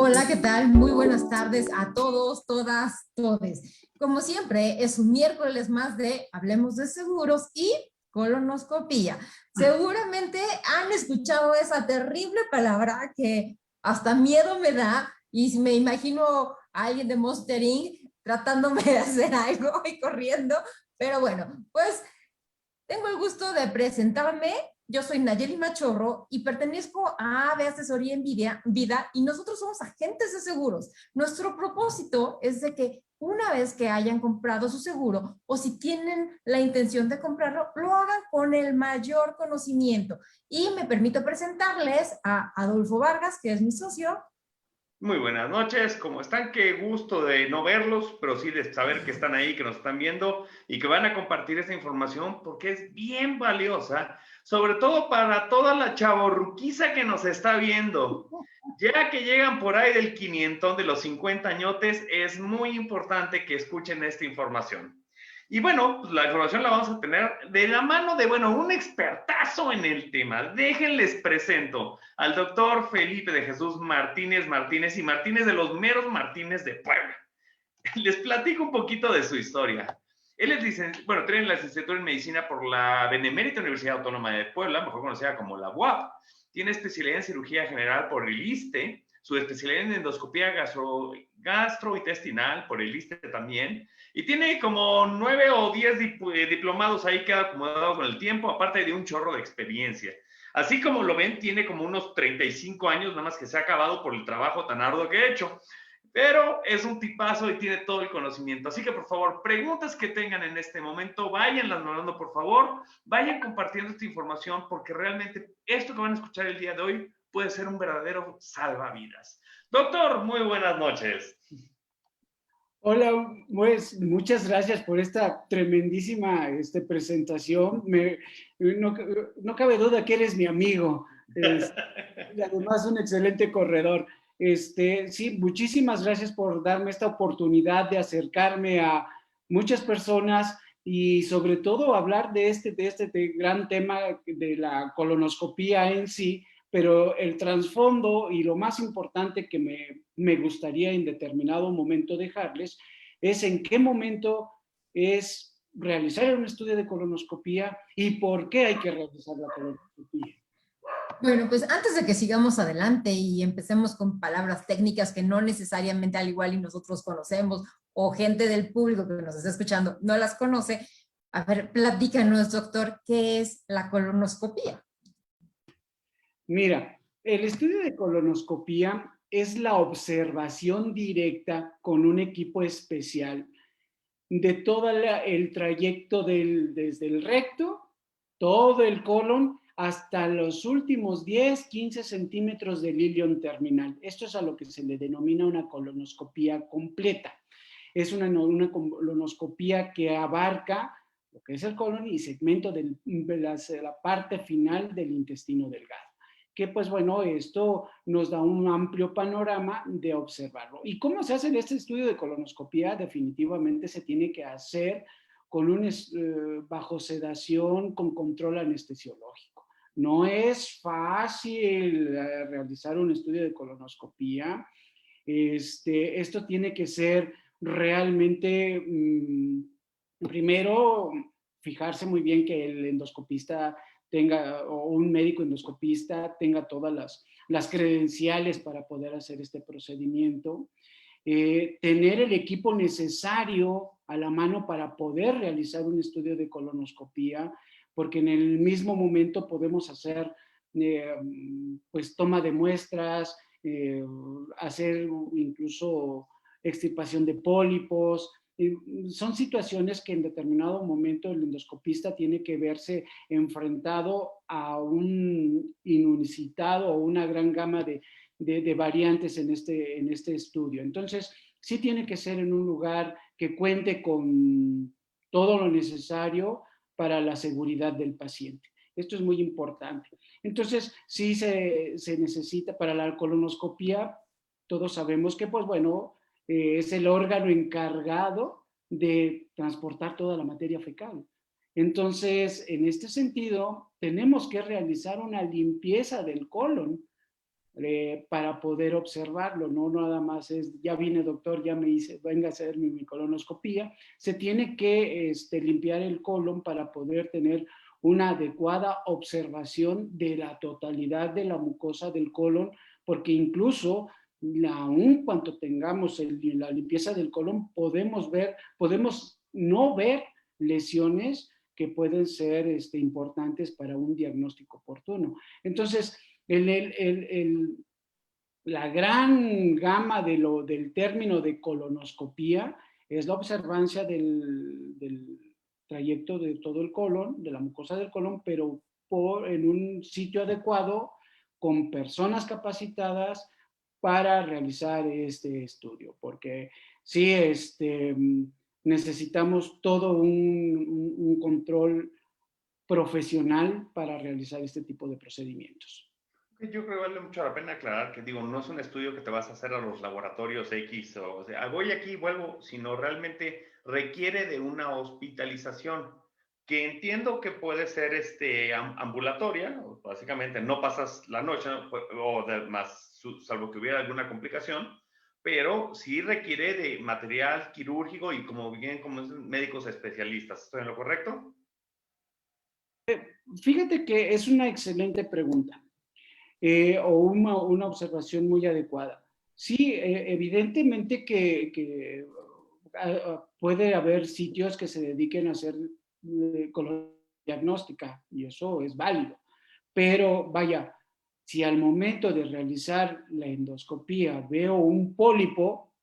Hola, ¿qué tal? Muy buenas tardes a todos, todas, todes. Como siempre, es un miércoles más de Hablemos de Seguros y colonoscopía. Seguramente han escuchado esa terrible palabra que hasta miedo me da y me imagino a alguien de Monster Inc. tratándome de hacer algo y corriendo. Pero bueno, pues tengo el gusto de presentarme. Yo soy Nayeli Machorro y pertenezco a AVE Asesoría en Vida y nosotros somos agentes de seguros. Nuestro propósito es de que una vez que hayan comprado su seguro o si tienen la intención de comprarlo, lo hagan con el mayor conocimiento. Y me permito presentarles a Adolfo Vargas, que es mi socio. Muy buenas noches, ¿cómo están? Qué gusto de no verlos, pero sí de saber que están ahí, que nos están viendo y que van a compartir esta información porque es bien valiosa, sobre todo para toda la chavorruquiza que nos está viendo. Ya que llegan por ahí del 500 de los 50 añotes, es muy importante que escuchen esta información. Y bueno, pues la información la vamos a tener de la mano de, bueno, un expertazo en el tema. Déjenles presento al doctor Felipe de Jesús Martínez y Martínez de los meros Martínez de Puebla. Les platico un poquito de su historia. Él es bueno, tiene la licenciatura en medicina por la Benemérita Universidad Autónoma de Puebla, mejor conocida como la UAP. Tiene especialidad en cirugía general por el ISSSTE, su especialidad en endoscopía gastrointestinal por el ISSSTE también, y tiene como 9 o 10 diplomados ahí que ha acomodado con el tiempo, aparte de un chorro de experiencia. Así como lo ven, tiene como unos 35 años, nada más que se ha acabado por el trabajo tan arduo que ha hecho. Pero es un tipazo y tiene todo el conocimiento. Así que, por favor, preguntas que tengan en este momento, váyanlas mandando, por favor. Vayan compartiendo esta información porque realmente esto que van a escuchar el día de hoy puede ser un verdadero salvavidas. Doctor, muy buenas noches. Hola, pues muchas gracias por esta tremendísima presentación. No cabe duda que eres mi amigo. Y además un excelente corredor. Sí, muchísimas gracias por darme esta oportunidad de acercarme a muchas personas y sobre todo hablar de este gran tema de la colonoscopía en sí, pero el trasfondo y lo más importante que me gustaría en determinado momento dejarles es en qué momento es realizar un estudio de colonoscopía y por qué hay que realizar la colonoscopía. Bueno, pues antes de que sigamos adelante y empecemos con palabras técnicas que no necesariamente al igual y nosotros conocemos o gente del público que nos está escuchando no las conoce, a ver, platícanos, doctor, ¿qué es la colonoscopía? Mira, el estudio de colonoscopía es la observación directa con un equipo especial de todo el trayecto desde el recto, todo el colon, hasta los últimos 10, 15 centímetros del ilion terminal. Esto es a lo que se le denomina una colonoscopía completa. Es una colonoscopía que abarca lo que es el colon y segmento de la parte final del intestino delgado. Que pues bueno, esto nos da un amplio panorama de observarlo. ¿Y cómo se hace este estudio de colonoscopía? Definitivamente se tiene que hacer con bajo sedación, con control anestesiológico. No es fácil realizar un estudio de colonoscopía. Esto tiene que ser realmente, primero, fijarse muy bien que el endoscopista tenga, o un médico endoscopista tenga todas las credenciales para poder hacer este procedimiento. Tener el equipo necesario a la mano para poder realizar un estudio de colonoscopía, porque en el mismo momento podemos hacer pues toma de muestras, hacer incluso extirpación de pólipos. Son situaciones que en determinado momento el endoscopista tiene que verse enfrentado a un inusitado o una gran gama de variantes en este estudio. Entonces, sí tiene que ser en un lugar que cuente con todo lo necesario para la seguridad del paciente. Esto es muy importante. Entonces, sí se necesita para la colonoscopía, todos sabemos que, pues bueno, es el órgano encargado de transportar toda la materia fecal. Entonces, en este sentido, tenemos que realizar una limpieza del colon para poder observarlo, no nada más es, ya vine doctor, ya me hice, venga a hacer mi colonoscopía, se tiene que limpiar el colon para poder tener una adecuada observación de la totalidad de la mucosa del colon, porque incluso aún cuando tengamos la limpieza del colon, podemos no ver lesiones que pueden ser importantes para un diagnóstico oportuno. Entonces, la gran gama del término de colonoscopía es la observancia del trayecto de todo el colon, de la mucosa del colon, pero en un sitio adecuado, con personas capacitadas para realizar este estudio, porque sí, necesitamos todo un control profesional para realizar este tipo de procedimientos. Yo creo que vale mucho la pena aclarar que, digo, no es un estudio que te vas a hacer a los laboratorios X, o sea, voy aquí y vuelvo, sino realmente requiere de una hospitalización, que entiendo que puede ser ambulatoria, básicamente no pasas la noche, o más, salvo que hubiera alguna complicación, pero sí requiere de material quirúrgico y como bien, como médicos especialistas. ¿Estoy en lo correcto? Fíjate que es una excelente pregunta. O una observación muy adecuada. Sí, evidentemente que puede haber sitios que se dediquen a hacer colon diagnóstica y eso es válido. Pero vaya, si al momento de realizar la endoscopía veo un pólipo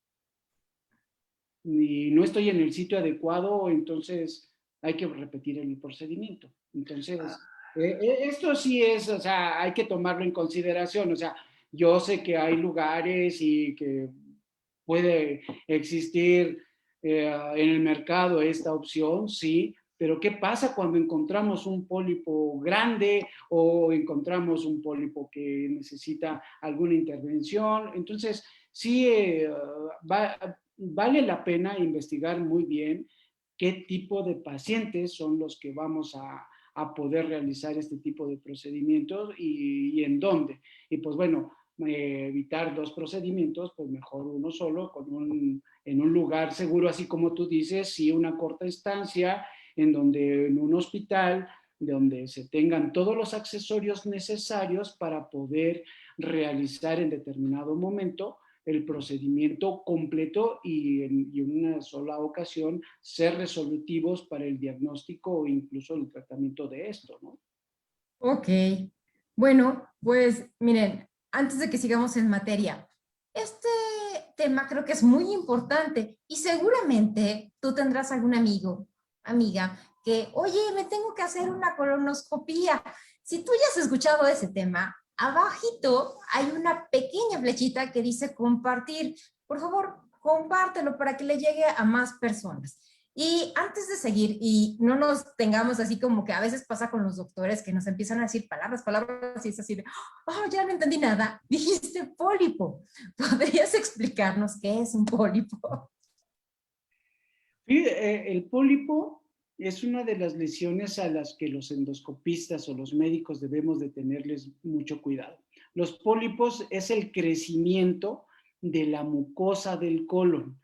y no estoy en el sitio adecuado, entonces hay que repetir el procedimiento. Entonces, esto sí es, o sea, hay que tomarlo en consideración. O sea, yo sé que hay lugares y que puede existir en el mercado esta opción, sí, pero ¿qué pasa cuando encontramos un pólipo grande o encontramos un pólipo que necesita alguna intervención? Entonces, sí, vale la pena investigar muy bien qué tipo de pacientes son los que vamos a poder realizar este tipo de procedimientos y en dónde. Y pues bueno, evitar dos procedimientos, pues mejor uno solo, en un lugar seguro, así como tú dices, sí, una corta estancia, en un hospital, donde se tengan todos los accesorios necesarios para poder realizar en determinado momento el procedimiento completo y en una sola ocasión ser resolutivos para el diagnóstico o incluso el tratamiento de esto, ¿no? Ok, bueno, pues miren, antes de que sigamos en materia, este tema creo que es muy importante y seguramente tú tendrás algún amigo, amiga, que, oye, me tengo que hacer una colonoscopía. Si tú ya has escuchado ese tema, abajito hay una pequeña flechita que dice compartir. Por favor, compártelo para que le llegue a más personas. Y antes de seguir, y no nos tengamos así como que a veces pasa con los doctores que nos empiezan a decir palabras, y es así de, oh, ya no entendí nada, dijiste pólipo. ¿Podrías explicarnos qué es un pólipo? Sí, el pólipo es una de las lesiones a las que los endoscopistas o los médicos debemos de tenerles mucho cuidado. Los pólipos es el crecimiento de la mucosa del colon.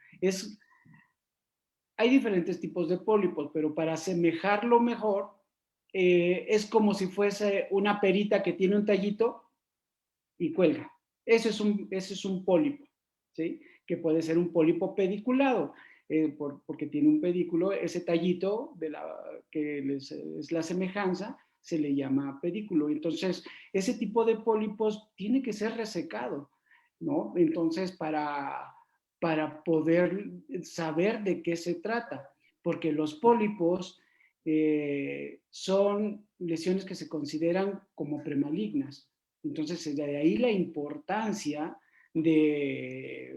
Hay diferentes tipos de pólipos, pero para asemejarlo mejor, es como si fuese una perita que tiene un tallito y cuelga. Ese es un pólipo, ¿sí? Que puede ser un pólipo pediculado, porque tiene un pedículo, ese tallito que es la semejanza, se le llama pedículo. Entonces, ese tipo de pólipos tiene que ser resecado, ¿no? Entonces, para poder saber de qué se trata, porque los pólipos son lesiones que se consideran como premalignas. Entonces, de ahí la importancia de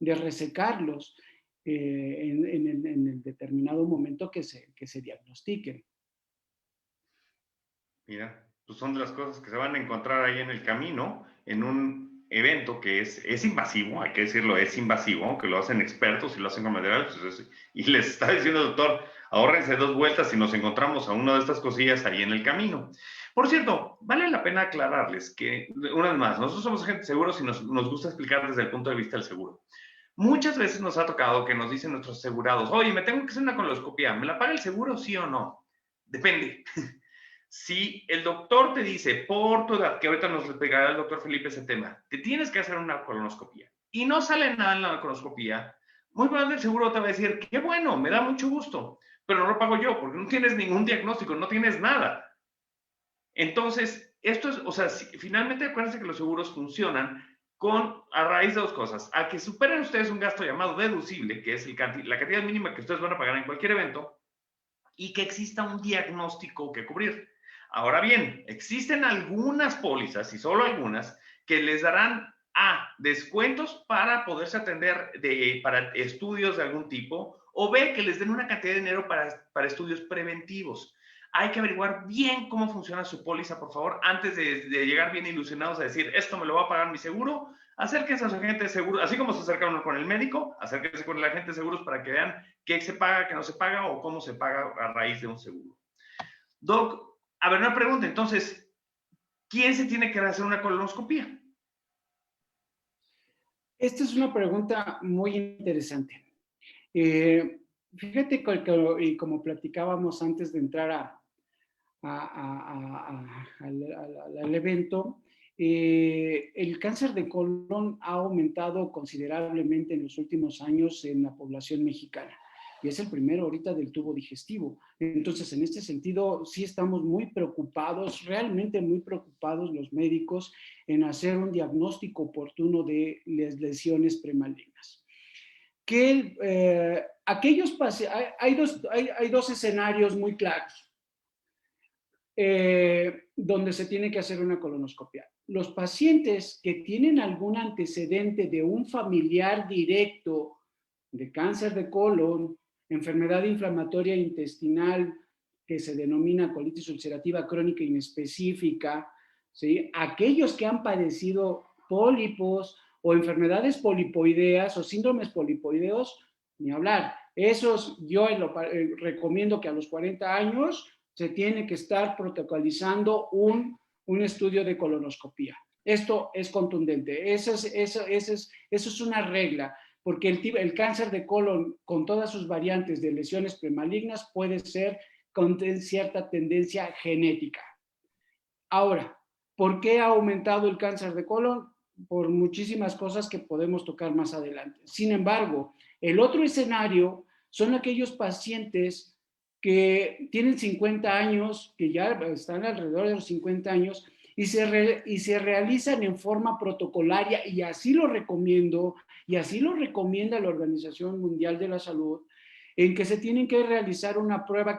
resecarlos en el determinado momento que se diagnostiquen. Mira, pues son de las cosas que se van a encontrar ahí en el camino, en un evento que es invasivo, hay que decirlo, es invasivo, aunque lo hacen expertos y lo hacen con material, pues y les está diciendo el doctor, ahórrense 2 vueltas y nos encontramos a una de estas cosillas ahí en el camino. Por cierto, vale la pena aclararles que, una vez más, nosotros somos agentes seguros y nos gusta explicar desde el punto de vista del seguro. Muchas veces nos ha tocado que nos dicen nuestros asegurados, oye, me tengo que hacer una colonoscopia, ¿me la paga el seguro, sí o no? Depende. Si el doctor te dice, por tu edad, que ahorita nos explicará el doctor Felipe ese tema, te tienes que hacer una colonoscopia y no sale nada en la colonoscopia, muy probablemente el seguro te va a decir, qué bueno, me da mucho gusto, pero no lo pago yo porque no tienes ningún diagnóstico, no tienes nada. Entonces, esto es, o sea, finalmente acuérdense que los seguros funcionan a raíz de dos cosas. A que superen ustedes un gasto llamado deducible, que es la cantidad mínima que ustedes van a pagar en cualquier evento, y que exista un diagnóstico que cubrir. Ahora bien, existen algunas pólizas, y solo algunas, que les darán descuentos para poderse atender para estudios de algún tipo, o B, que les den una cantidad de dinero para estudios preventivos. Hay que averiguar bien cómo funciona su póliza, por favor, antes de llegar bien ilusionados a decir, esto me lo va a pagar mi seguro. Acérquense a su agente de seguros, así como se acercaron con el médico, acérquense con el agente de seguros para que vean qué se paga, qué no se paga o cómo se paga a raíz de un seguro. Doc, a ver, una pregunta, entonces, ¿quién se tiene que hacer una colonoscopia? Esta es una pregunta muy interesante. Fíjate que, y como platicábamos antes de entrar al evento, el cáncer de colon ha aumentado considerablemente en los últimos años en la población mexicana. Y es el primero ahorita del tubo digestivo. Entonces, en este sentido, sí estamos muy preocupados, realmente muy preocupados los médicos en hacer un diagnóstico oportuno de las lesiones premalignas. Hay dos escenarios muy claros donde se tiene que hacer una colonoscopia. Los pacientes que tienen algún antecedente de un familiar directo de cáncer de colon, enfermedad inflamatoria intestinal que se denomina colitis ulcerativa crónica inespecífica, ¿sí? Aquellos que han padecido pólipos o enfermedades polipoideas o síndromes polipoideos, ni hablar. Esos yo recomiendo que a los 40 años se tiene que estar protocolizando un estudio de colonoscopia. Esto es contundente. Eso es una regla, porque el cáncer de colon, con todas sus variantes de lesiones premalignas, puede ser con cierta tendencia genética. Ahora, ¿por qué ha aumentado el cáncer de colon? Por muchísimas cosas que podemos tocar más adelante. Sin embargo, el otro escenario son aquellos pacientes que tienen 50 años, que ya están alrededor de los 50 años, y se realizan en forma protocolaria, y así lo recomiendo, y así lo recomienda la Organización Mundial de la Salud, en que se tienen que realizar una prueba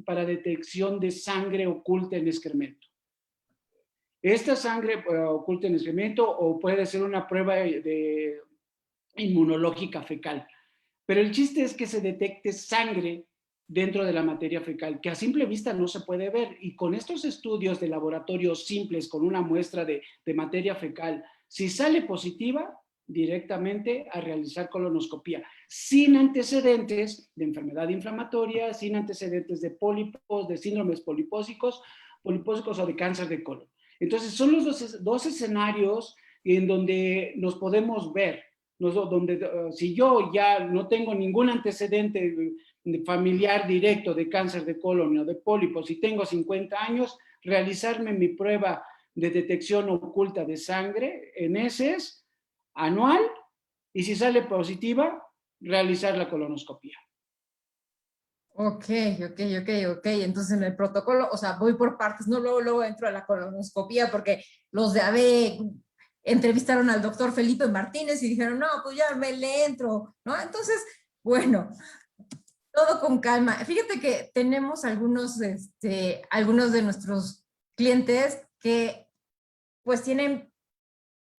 para detección de sangre oculta en excremento. Esta sangre oculta en excremento o puede ser una prueba inmunológica fecal. Pero el chiste es que se detecte sangre dentro de la materia fecal, que a simple vista no se puede ver. Y con estos estudios de laboratorio simples, con una muestra de materia fecal, si sale positiva, directamente a realizar colonoscopia, sin antecedentes de enfermedad inflamatoria, sin antecedentes de pólipos, de síndromes polipósicos o de cáncer de colon. Entonces, son los dos escenarios en donde nos podemos ver, si yo ya no tengo ningún antecedente familiar directo de cáncer de colon o de pólipos y tengo 50 años, realizarme mi prueba de detección oculta de sangre en heces anual, y si sale positiva, realizar la colonoscopia. Ok. Entonces en el protocolo, o sea, voy por partes, no luego entro a la colonoscopia porque los de AB entrevistaron al doctor Felipe Martínez y dijeron, no, pues ya le entro, ¿no? Entonces, bueno, todo con calma. Fíjate que tenemos algunos de nuestros clientes que pues tienen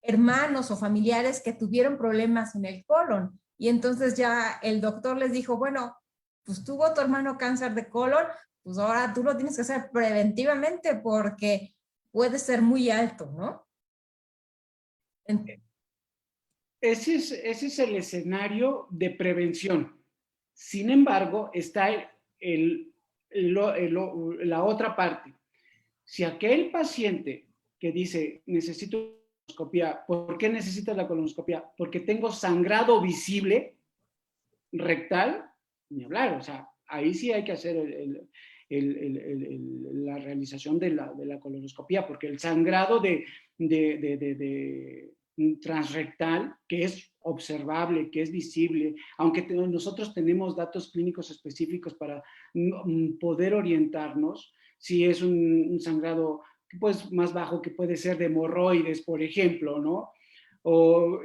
hermanos o familiares que tuvieron problemas en el colon y entonces ya el doctor les dijo, bueno, pues tuvo tu hermano cáncer de colon, pues ahora tú lo tienes que hacer preventivamente porque puede ser muy alto, ¿no? Ese es el escenario de prevención. Sin embargo, está la otra parte. Si aquel paciente que dice, necesito colonoscopia, ¿por qué necesita la colonoscopia? Porque tengo sangrado visible rectal, ni hablar, o sea, ahí sí hay que hacer la realización de la colonoscopia, porque el sangrado de transrectal, que es observable, que es visible, aunque nosotros tenemos datos clínicos específicos para poder orientarnos, si es un sangrado pues, más bajo, que puede ser de hemorroides, por ejemplo, ¿no? O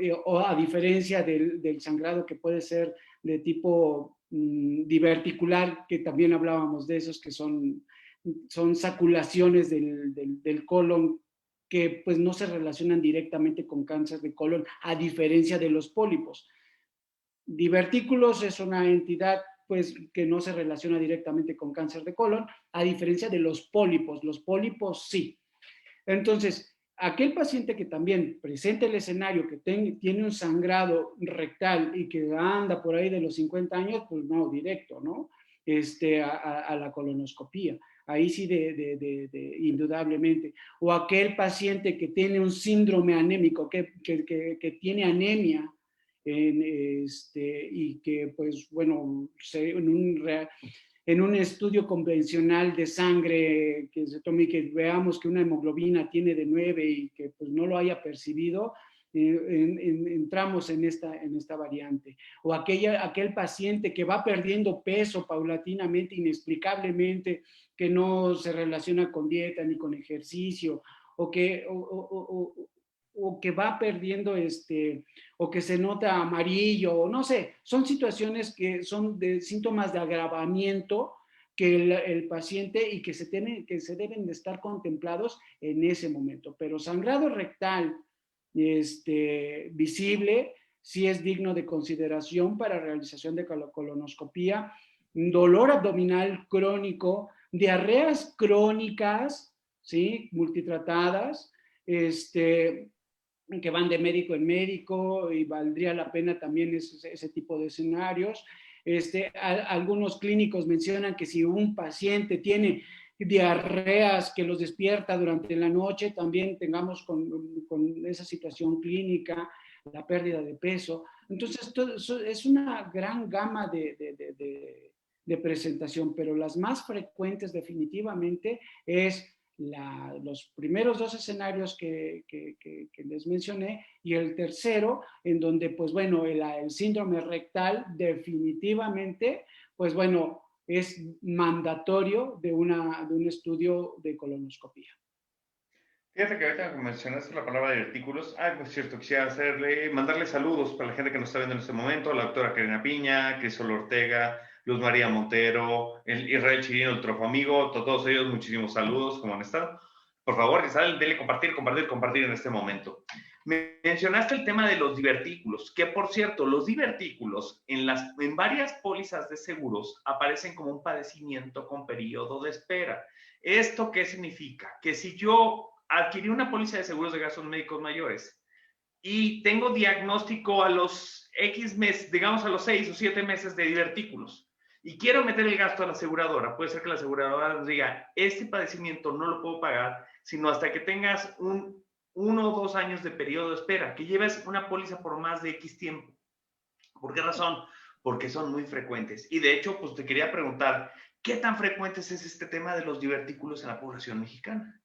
a diferencia del sangrado que puede ser de tipo diverticular, que también hablábamos de esos, que son saculaciones del colon, que pues no se relacionan directamente con cáncer de colon, a diferencia de los pólipos. Divertículos es una entidad pues que no se relaciona directamente con cáncer de colon, a diferencia de los pólipos sí. Entonces, aquel paciente que también presenta el escenario, que tiene un sangrado rectal y que anda por ahí de los 50 años, pues no, directo, ¿no? A la colonoscopía. Ahí sí, indudablemente. O aquel paciente que tiene un síndrome anémico, que tiene anemia, y que, pues, bueno, en un estudio convencional de sangre que se tome y que veamos que una hemoglobina tiene de 9 y que pues no lo haya percibido, entramos en esta variante. O aquel paciente que va perdiendo peso paulatinamente, inexplicablemente, que no se relaciona con dieta ni con ejercicio, o que va perdiendo, o que se nota amarillo, o no sé, son situaciones que son de síntomas de agravamiento que el paciente y que se deben de estar contemplados en ese momento. Pero sangrado rectal visible sí es digno de consideración para realización de colonoscopía. Dolor abdominal crónico, diarreas crónicas, ¿sí? Multitratadas, que van de médico en médico, y valdría la pena también ese tipo de escenarios. Algunos clínicos mencionan que si un paciente tiene diarreas que los despierta durante la noche, también tengamos con esa situación clínica, la pérdida de peso. Entonces, es una gran gama de presentación, pero las más frecuentes definitivamente es los primeros dos escenarios que les mencioné, y el tercero, en donde, pues bueno, el síndrome rectal definitivamente, pues bueno, es mandatorio de un estudio de colonoscopía. Fíjate que ahorita mencionaste la palabra divertículos. Pues cierto, quisiera mandarle saludos para la gente que nos está viendo en este momento, la doctora Karina Piña, Crisol Ortega, Luz María Montero, el Israel Chirino, el Trofo Amigo, todos ellos, muchísimos saludos, ¿cómo han estado? Por favor, Isabel, denle compartir en este momento. Mencionaste el tema de los divertículos, que por cierto, los divertículos en varias pólizas de seguros aparecen como un padecimiento con periodo de espera. ¿Esto qué significa? Que si yo adquirí una póliza de seguros de gastos médicos mayores y tengo diagnóstico a los X meses, digamos a los 6 o 7 meses de divertículos, y quiero meter el gasto a la aseguradora, puede ser que la aseguradora nos diga, este padecimiento no lo puedo pagar, sino hasta que tengas 1 o 2 años de periodo de espera, que lleves una póliza por más de X tiempo. ¿Por qué razón? Porque son muy frecuentes. Y de hecho, pues te quería preguntar, ¿qué tan frecuentes es este tema de los divertículos en la población mexicana?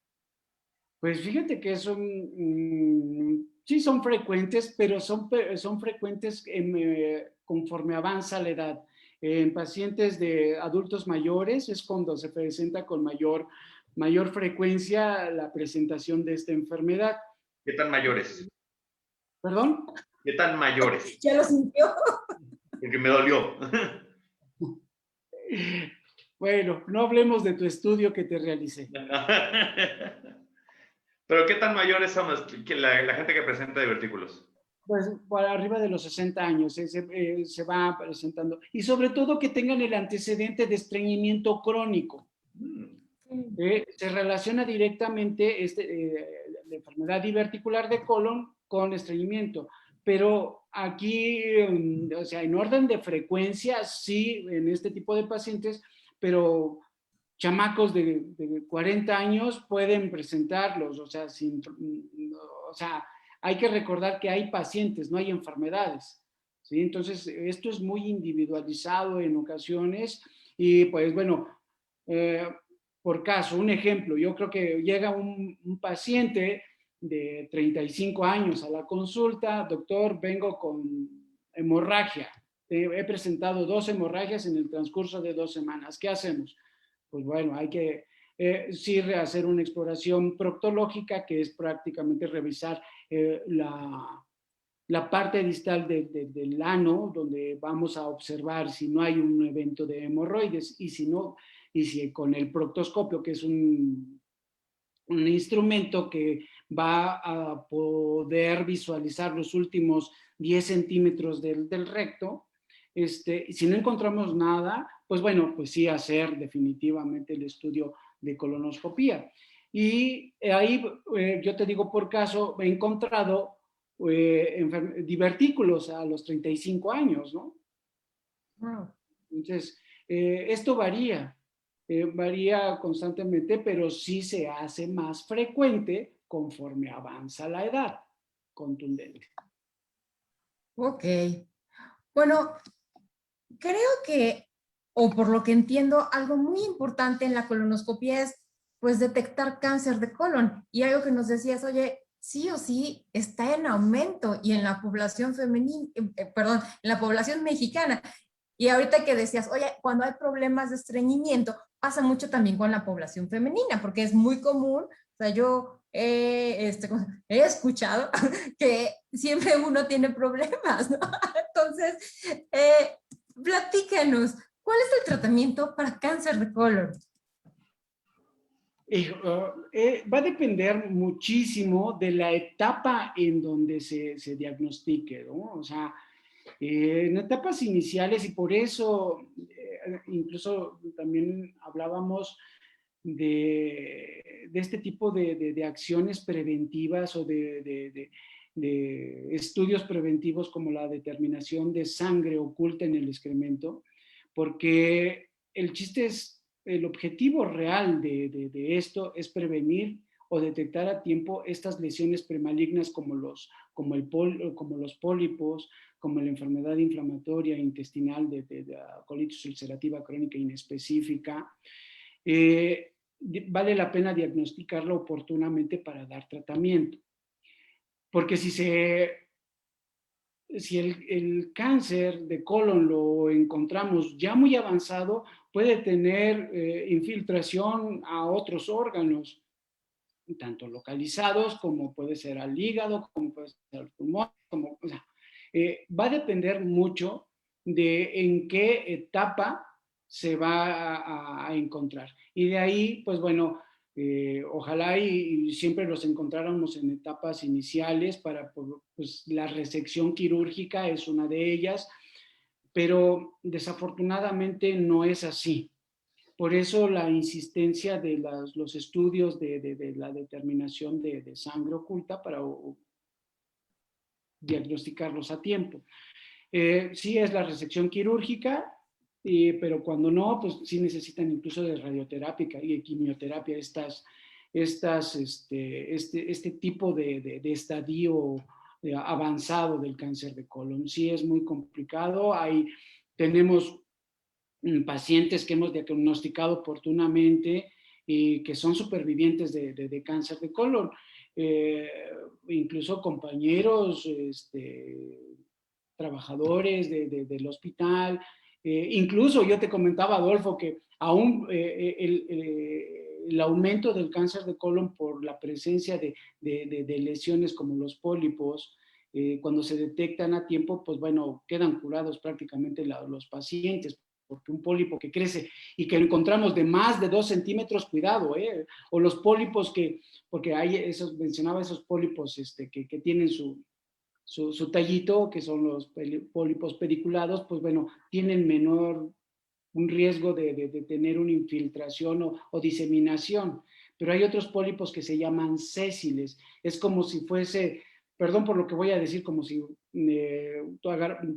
Pues fíjate que sí son frecuentes, pero son frecuentes conforme avanza la edad. En pacientes de adultos mayores es cuando se presenta con mayor frecuencia la presentación de esta enfermedad. ¿Qué tan mayores? ¿Perdón? ¿Qué tan mayores? ¿Ya lo sintió? Porque me dolió. Bueno, no hablemos de tu estudio que te realicé. ¿Pero qué tan mayores son la gente que presenta divertículos? Pues para arriba de los 60 años se va presentando. Y sobre todo que tengan el antecedente de estreñimiento crónico. Se relaciona directamente la enfermedad diverticular de colon con estreñimiento. Pero aquí, o sea, en orden de frecuencia, sí, en este tipo de pacientes, pero chamacos de 40 años pueden presentarlos, o sea, hay que recordar que hay pacientes, no hay enfermedades, ¿sí? Entonces, esto es muy individualizado en ocasiones y pues bueno, eh, por caso, un ejemplo, yo creo que llega un paciente de 35 años a la consulta, doctor, vengo con hemorragia, he presentado 2 hemorragias en el transcurso de 2 semanas, ¿qué hacemos? Pues bueno, hay que sí hacer una exploración proctológica, que es prácticamente revisar la parte distal del ano, donde vamos a observar si no hay un evento de hemorroides y si no, y si con el proctoscopio, que es un instrumento que va a poder visualizar los últimos 10 centímetros del recto, si no encontramos nada, pues bueno, pues sí hacer definitivamente el estudio de colonoscopía. Y ahí yo te digo por caso, he encontrado divertículos a los 35 años, ¿no? Wow. Entonces, esto varía constantemente, pero sí se hace más frecuente conforme avanza la edad contundente. Ok. Bueno, creo que, o por lo que entiendo, algo muy importante en la colonoscopia es, pues, detectar cáncer de colon. Y algo que nos decías, oye, sí o sí está en aumento y en la población femenina, perdón, en la población mexicana. Y ahorita que decías, oye, cuando hay problemas de estreñimiento, pasa mucho también con la población femenina, porque es muy común, o sea, yo he escuchado que siempre uno tiene problemas, ¿no? Entonces, platícanos, ¿cuál es el tratamiento para cáncer de colon? Va a depender muchísimo de la etapa en donde se diagnostique, ¿no? O sea, en etapas iniciales, y por eso incluso también hablábamos de este tipo de acciones preventivas o de estudios preventivos como la determinación de sangre oculta en el excremento, porque el chiste es, el objetivo real de esto es prevenir o detectar a tiempo estas lesiones premalignas como los pólipos, como la enfermedad inflamatoria intestinal de la colitis ulcerativa crónica inespecífica. Vale la pena diagnosticarlo oportunamente para dar tratamiento. Porque si el cáncer de colon lo encontramos ya muy avanzado, puede tener infiltración a otros órganos, tanto localizados como puede ser al hígado, como puede ser al pulmón, o sea, va a depender mucho de en qué etapa se va a encontrar. Y de ahí, pues bueno, ojalá y siempre los encontráramos en etapas iniciales para, pues la resección quirúrgica es una de ellas, pero desafortunadamente no es así. Por eso la insistencia de los estudios de la determinación de sangre oculta para diagnosticarlos a tiempo. Sí es la resección quirúrgica, pero cuando no, pues sí necesitan incluso de radioterapia y de quimioterapia este tipo de estadio avanzado del cáncer de colon. Sí es muy complicado. Tenemos pacientes que hemos diagnosticado oportunamente y que son supervivientes de cáncer de colon. Incluso compañeros, trabajadores del hospital. Incluso yo te comentaba, Adolfo, que aún el aumento del cáncer de colon por la presencia de lesiones como los pólipos, cuando se detectan a tiempo, pues bueno, quedan curados prácticamente los pacientes, porque un pólipo que crece y que lo encontramos de más de 2 centímetros, cuidado, o los pólipos porque mencionaba esos pólipos que tienen su tallito, que son los pólipos pediculados, pues bueno, tienen un riesgo de tener una infiltración o diseminación. Pero hay otros pólipos que se llaman sésiles. Es como si fuese perdón por lo que voy a decir, como si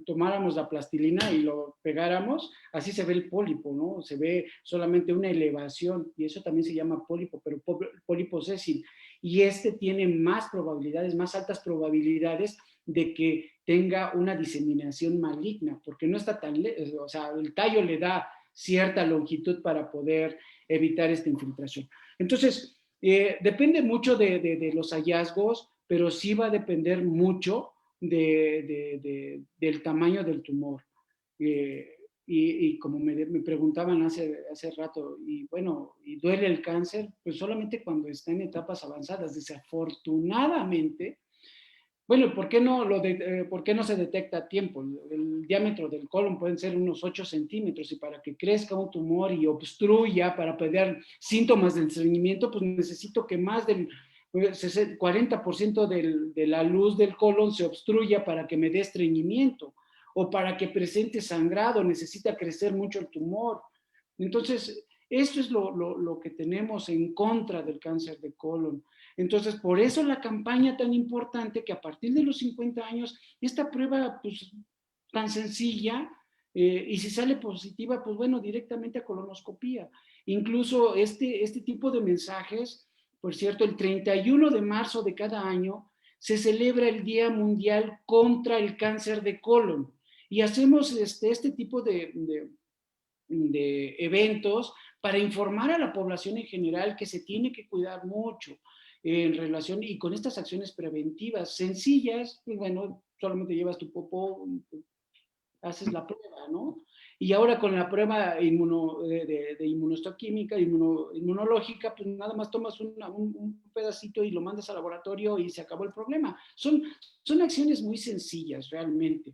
tomáramos la plastilina y lo pegáramos, así se ve el pólipo, ¿no? Se ve solamente una elevación, y eso también se llama pólipo, pero pólipo sésil. Y este tiene más probabilidades, más altas probabilidades de que tenga una diseminación maligna, porque no está tan, o sea, el tallo le da cierta longitud para poder evitar esta infiltración. Entonces, depende mucho de los hallazgos, pero sí va a depender mucho del tamaño del tumor. Y como me preguntaban hace rato, y bueno, ¿y duele el cáncer? Pues solamente cuando está en etapas avanzadas. Desafortunadamente, bueno, ¿por qué no se detecta a tiempo? El diámetro del colon pueden ser unos 8 centímetros, y para que crezca un tumor y obstruya para pedir síntomas de estreñimiento, pues necesito que más del 40% de la luz del colon se obstruya para que me dé estreñimiento, o para que presente sangrado, necesita crecer mucho el tumor. Entonces, esto es lo que tenemos en contra del cáncer de colon. Entonces, por eso la campaña tan importante, que a partir de los 50 años, esta prueba pues tan sencilla, y si sale positiva, pues bueno, directamente a colonoscopía. Incluso este tipo de mensajes, por cierto, el 31 de marzo de cada año se celebra el Día Mundial contra el Cáncer de Colon, y hacemos este tipo de eventos para informar a la población en general que se tiene que cuidar mucho en relación, y con estas acciones preventivas sencillas, pues bueno, solamente llevas tu popó, haces la prueba, ¿no? Y ahora con la prueba de inmunohistoquímica, inmunológica, pues nada más tomas un pedacito y lo mandas al laboratorio y se acabó el problema. Son acciones muy sencillas realmente.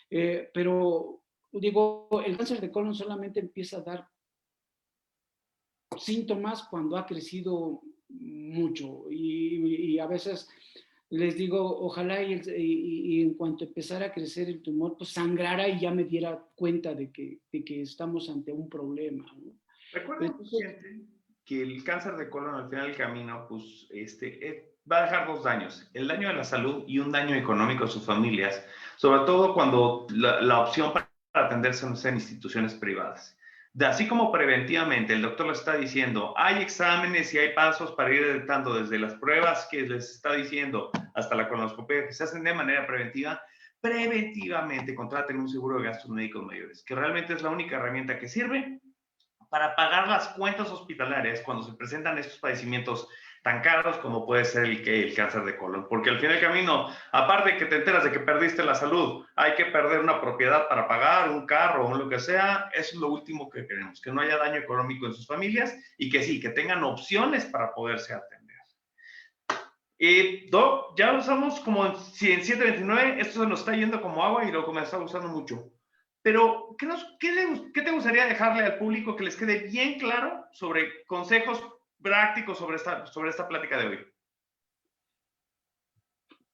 Pero digo, el cáncer de colon solamente empieza a dar síntomas cuando ha crecido mucho, y a veces les digo, ojalá y en cuanto empezara a crecer el tumor, pues sangrara y ya me diera cuenta de que estamos ante un problema, ¿no? Recuerden, gente, que el cáncer de colon al final del camino, pues, va a dejar dos daños: el daño de la salud y un daño económico a sus familias, sobre todo cuando la opción para atenderse no sea en instituciones privadas. Así como preventivamente el doctor les está diciendo, hay exámenes y hay pasos para ir detectando, desde las pruebas que les está diciendo hasta la colonoscopia, que se hacen de manera preventiva. Preventivamente contraten un seguro de gastos médicos mayores, que realmente es la única herramienta que sirve para pagar las cuentas hospitalarias cuando se presentan estos padecimientos tan caros como puede ser el cáncer de colon. Porque al fin del camino, aparte de que te enteras de que perdiste la salud, hay que perder una propiedad para pagar, un carro o lo que sea. Eso es lo último que queremos, que no haya daño económico en sus familias, y que sí, que tengan opciones para poderse atender. Doc, ya usamos como en 729, esto se nos está yendo como agua y lo me está gustando mucho. Pero, ¿qué te gustaría dejarle al público que les quede bien claro sobre consejos prácticos sobre esta plática de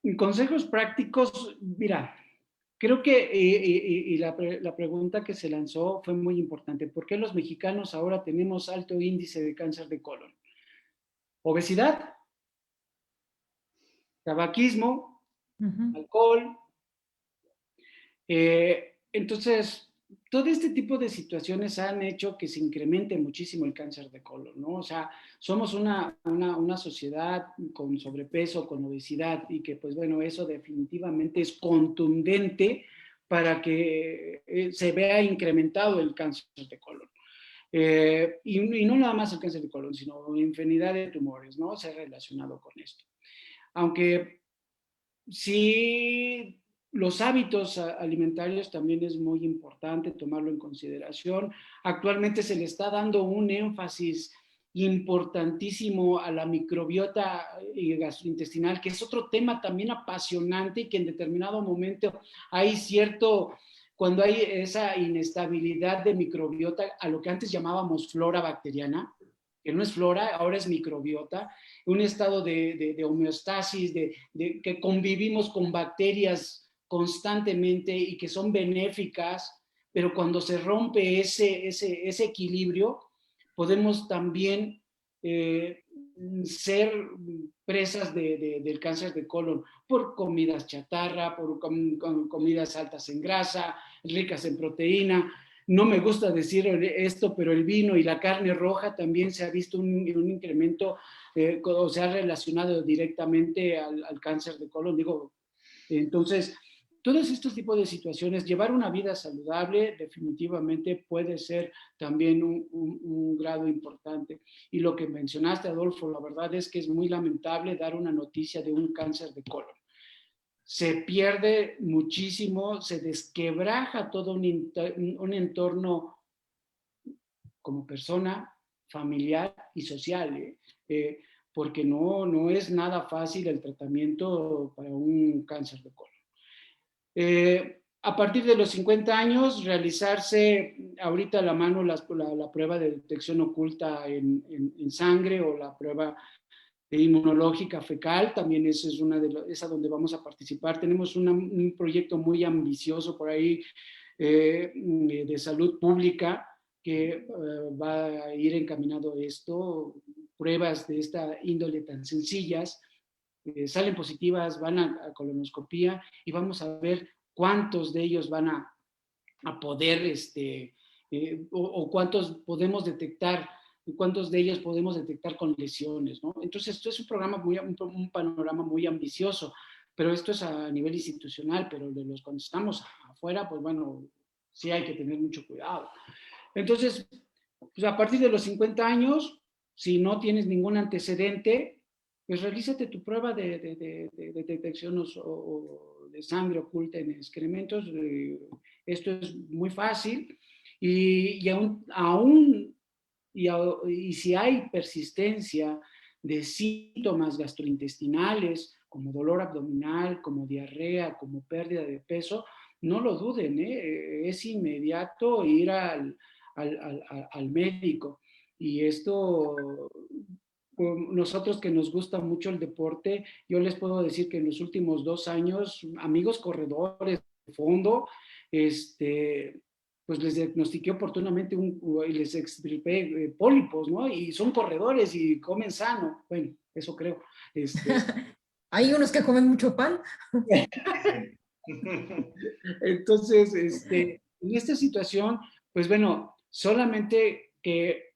hoy? Consejos prácticos, mira, creo que y la pregunta que se lanzó fue muy importante. ¿Por qué los mexicanos ahora tenemos alto índice de cáncer de colon? Obesidad, tabaquismo, alcohol. Entonces, todo este tipo de situaciones han hecho que se incremente muchísimo el cáncer de colon, ¿no? O sea, somos una sociedad con sobrepeso, con obesidad, y que, pues bueno, eso definitivamente es contundente para que se vea incrementado el cáncer de colon. Y no nada más el cáncer de colon, sino infinidad de tumores, ¿no? Se ha relacionado con esto. Aunque sí, los hábitos alimentarios también es muy importante tomarlo en consideración. Actualmente se le está dando un énfasis importantísimo a la microbiota gastrointestinal, que es otro tema también apasionante, y que en determinado momento hay cuando hay esa inestabilidad de microbiota, a lo que antes llamábamos flora bacteriana, que no es flora, ahora es microbiota, un estado de homeostasis, que convivimos con bacterias constantemente y que son benéficas, pero cuando se rompe ese equilibrio, podemos también ser presas del cáncer de colon por comidas chatarra, por comidas altas en grasa, ricas en proteína. No me gusta decir esto, pero el vino y la carne roja también se ha visto un incremento, o se ha relacionado directamente al cáncer de colon. Digo, entonces, todos estos tipos de situaciones, llevar una vida saludable definitivamente puede ser también un grado importante. Y lo que mencionaste, Adolfo, la verdad es que es muy lamentable dar una noticia de un cáncer de colon. Se pierde muchísimo, se desquebraja todo un entorno como persona, familiar y social, porque no es nada fácil el tratamiento para un cáncer de colon. A partir de los 50 años, realizarse ahorita a la mano la prueba de detección oculta en sangre o la prueba inmunológica fecal, también esa es esa donde vamos a participar. Tenemos un proyecto muy ambicioso por ahí de salud pública que va a ir encaminado a esto, pruebas de esta índole tan sencillas, salen positivas, van a colonoscopía y vamos a ver cuántos de ellos van a poder, o cuántos podemos detectar, cuántos de ellos podemos detectar con lesiones, ¿no? Entonces, esto es un programa un panorama muy ambicioso, pero esto es a nivel institucional, pero cuando estamos afuera, pues bueno, sí hay que tener mucho cuidado. Entonces, pues a partir de los 50 años, si no tienes ningún antecedente, pues realízate tu prueba de detección o de sangre oculta en excrementos. Esto es muy fácil y si hay persistencia de síntomas gastrointestinales, como dolor abdominal, como diarrea, como pérdida de peso, no lo duden, es inmediato ir al médico. Y esto, nosotros que nos gusta mucho el deporte, yo les puedo decir que en los últimos 2 años, amigos corredores de fondo, pues les diagnostiqué oportunamente y les extirpé pólipos, ¿no? Y son corredores y comen sano. Bueno, eso creo. Hay unos que comen mucho pan. Entonces, en esta situación, pues bueno, solamente que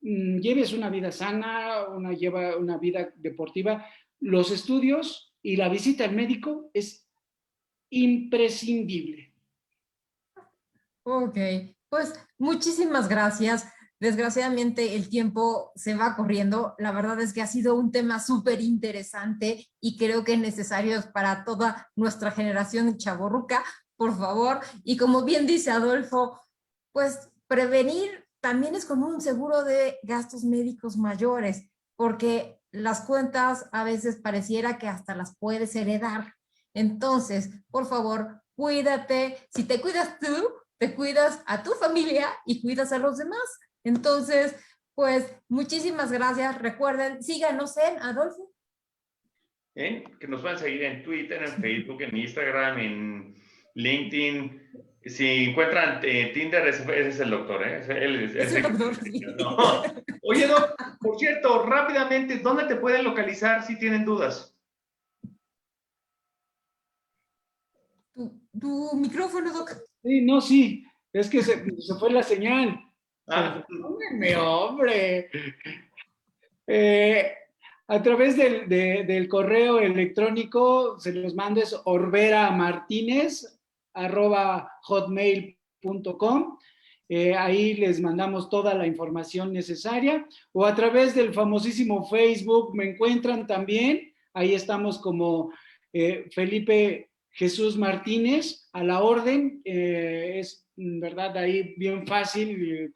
lleves una vida sana, lleva una vida deportiva, los estudios y la visita al médico es imprescindible. Ok, pues muchísimas gracias. Desgraciadamente el tiempo se va corriendo. La verdad es que ha sido un tema súper interesante y creo que es necesario para toda nuestra generación chavorruca, por favor. Y como bien dice Adolfo, pues prevenir también es como un seguro de gastos médicos mayores, porque las cuentas a veces pareciera que hasta las puedes heredar. Entonces, por favor, cuídate. Si te cuidas tú, te cuidas a tu familia y cuidas a los demás. Entonces, pues muchísimas gracias. Recuerden, síganos en Adolfo. Que nos pueden seguir en Twitter, en Facebook, en Instagram, en LinkedIn. Si encuentran Tinder, ese es el doctor, ¿eh? Es el doctor, sí. No. Oye, Doc, por cierto, rápidamente, ¿dónde te pueden localizar si tienen dudas? Tu micrófono, Doc. Sí, no, sí, es que se fue la señal. Ah. Perdónenme, hombre. A través del correo electrónico se los mando, es orberamartinez@hotmail.com. Ahí les mandamos toda la información necesaria, o a través del famosísimo Facebook me encuentran también. Ahí estamos como Felipe Jesús Martínez, a la orden. Es verdad ahí bien fácil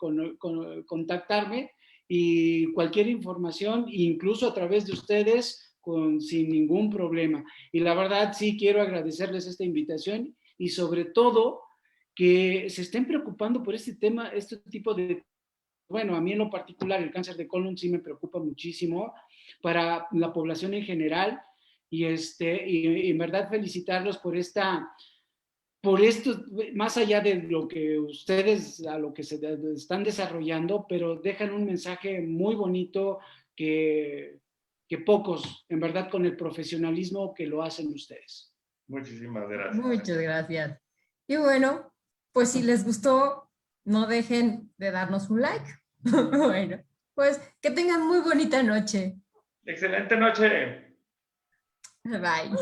contactarme, y cualquier información, incluso a través de ustedes, sin ningún problema. Y la verdad sí quiero agradecerles esta invitación y sobre todo que se estén preocupando por este tema, este tipo de... Bueno, a mí en lo particular el cáncer de colon sí me preocupa muchísimo para la población en general, y en verdad felicitarlos por esto, más allá de lo que ustedes, a lo que se están desarrollando, pero dejan un mensaje muy bonito que pocos, en verdad, con el profesionalismo que lo hacen ustedes. Muchísimas gracias. Muchas gracias. Y bueno, pues si les gustó, no dejen de darnos un like. Bueno, pues que tengan muy bonita noche. Excelente noche. Bye.